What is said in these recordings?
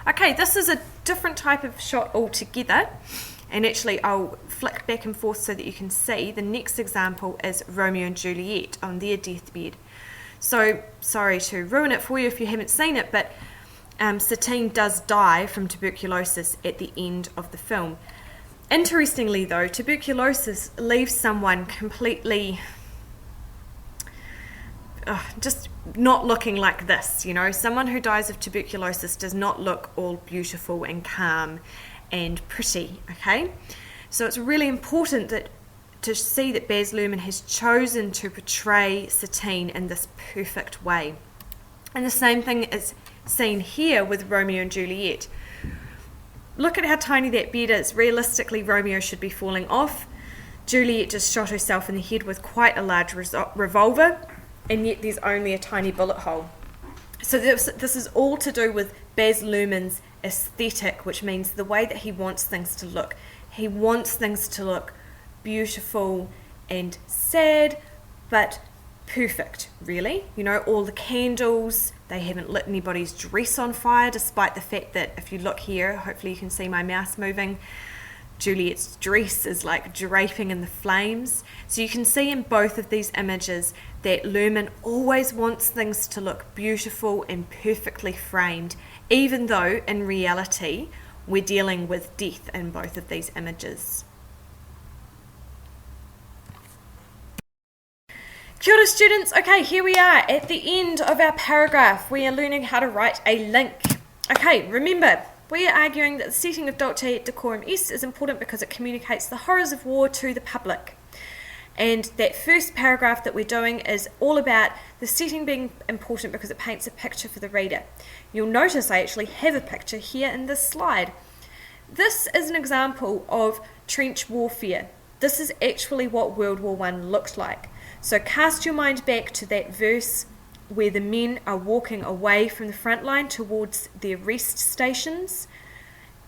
Okay, this is a different type of shot altogether. And actually, I'll flick back and forth so that you can see. The next example is Romeo and Juliet on their deathbed. So, sorry to ruin it for you if you haven't seen it, but Satine does die from tuberculosis at the end of the film. Interestingly, though, tuberculosis leaves someone completely just not looking like this. Someone who dies of tuberculosis does not look all beautiful and calm and pretty, okay? So it's really important to see that Baz Luhrmann has chosen to portray Satine in this perfect way. And the same thing is seen here with Romeo and Juliet. Look at how tiny that bed is. Realistically, Romeo should be falling off. Juliet just shot herself in the head with quite a large revolver, and yet there's only a tiny bullet hole. So this is all to do with Baz Luhrmann's aesthetic, which means the way that he wants things to look. He wants things to look beautiful and sad, but perfect, really. All the candles, they haven't lit anybody's dress on fire, despite the fact that if you look here, hopefully you can see my mouse moving, Juliet's dress is like draping in the flames. So you can see in both of these images that Luhrmann always wants things to look beautiful and perfectly framed, even though in reality we're dealing with death in both of these images. Kia ora students, okay, here we are at the end of our paragraph. We are learning how to write a link. Okay, remember, we are arguing that the setting of Dulce et Decorum Est is important because it communicates the horrors of war to the public. And that first paragraph that we're doing is all about the setting being important because it paints a picture for the reader. You'll notice I actually have a picture here in this slide. This is an example of trench warfare. This is actually what World War I looked like. So cast your mind back to that verse where the men are walking away from the front line towards their rest stations.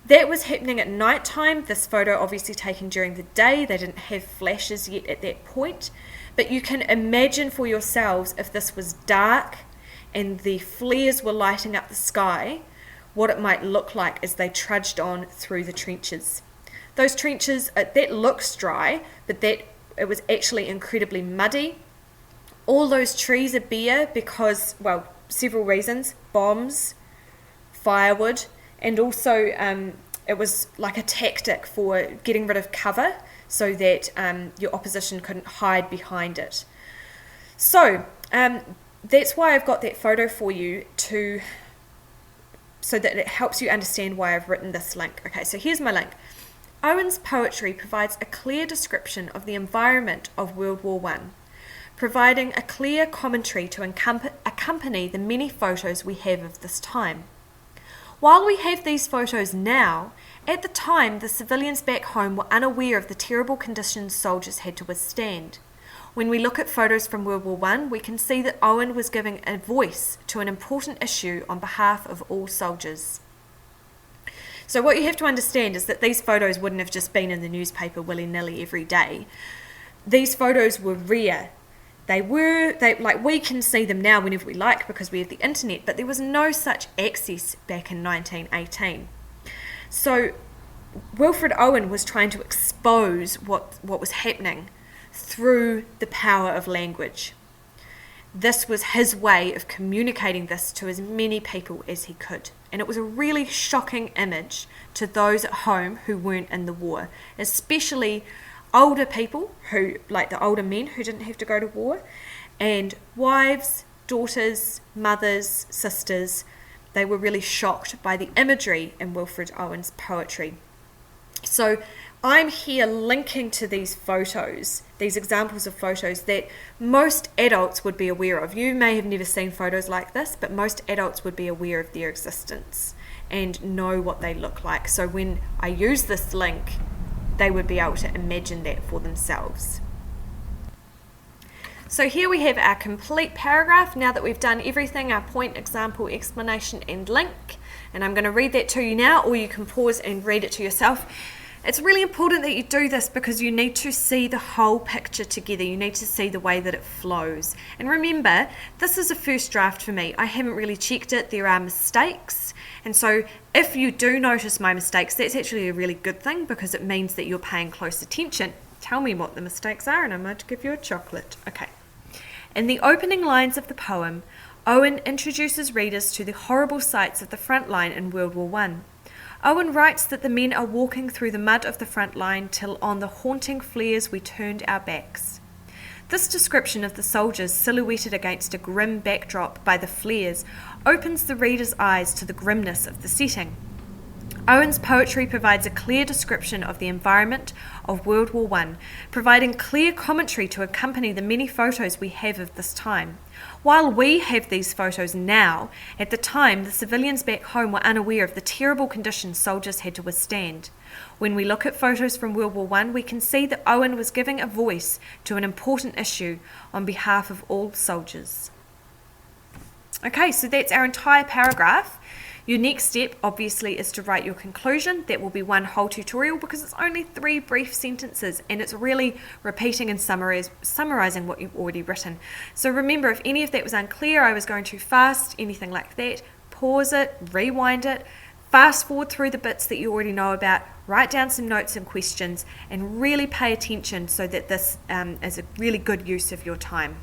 That was happening at night time. This photo obviously taken during the day. They didn't have flashes yet at that point. But you can imagine for yourselves if this was dark and the flares were lighting up the sky, what it might look like as they trudged on through the trenches. Those trenches, that looks dry, but it was actually incredibly muddy. All those trees are bare because, well, several reasons: bombs, firewood, and also it was like a tactic for getting rid of cover so that your opposition couldn't hide behind it. So that's why I've got that photo for you so that it helps you understand why I've written this link. Okay, so here's my link. Owen's poetry provides a clear description of the environment of World War I, providing a clear commentary to accompany the many photos we have of this time. While we have these photos now, at the time the civilians back home were unaware of the terrible conditions soldiers had to withstand. When we look at photos from World War I, we can see that Owen was giving a voice to an important issue on behalf of all soldiers. So what you have to understand is that these photos wouldn't have just been in the newspaper willy-nilly every day. These photos were rare. They like we can see them now whenever we like because we have the internet, but there was no such access back in 1918. So Wilfred Owen was trying to expose what was happening through the power of language. This was his way of communicating this to as many people as he could. And it was a really shocking image to those at home who weren't in the war, especially older people, like the older men who didn't have to go to war, and wives, daughters, mothers, sisters. They were really shocked by the imagery in Wilfred Owen's poetry. So I'm here linking to these photos, these examples of photos that most adults would be aware of. You may have never seen photos like this, but most adults would be aware of their existence and know what they look like. So when I use this link, they would be able to imagine that for themselves. So here we have our complete paragraph. Now that we've done everything, our point, example, explanation, and link, and I'm going to read that to you now, or you can pause and read it to yourself. It's really important that you do this because you need to see the whole picture together. You need to see the way that it flows. And remember, this is a first draft for me. I haven't really checked it. There are mistakes And so if you do notice my mistakes, that's actually a really good thing because it means that you're paying close attention. Tell me what the mistakes are and I might give you a chocolate. Okay. In the opening lines of the poem, Owen introduces readers to the horrible sights of the front line in World War I. Owen writes that the men are walking through the mud of the front line till on the haunting flares we turned our backs. This description of the soldiers silhouetted against a grim backdrop by the flares opens the reader's eyes to the grimness of the setting. Owen's poetry provides a clear description of the environment of World War I, providing clear commentary to accompany the many photos we have of this time. While we have these photos now, at the time the civilians back home were unaware of the terrible conditions soldiers had to withstand. When we look at photos from World War I, we can see that Owen was giving a voice to an important issue on behalf of all soldiers. Okay, so that's our entire paragraph. Your next step, obviously, is to write your conclusion. That will be one whole tutorial because it's only 3 brief sentences and it's really repeating and summarizing what you've already written. So remember, if any of that was unclear, I was going too fast, anything like that, pause it, rewind it, fast forward through the bits that you already know about, write down some notes and questions, and really pay attention so that this is a really good use of your time.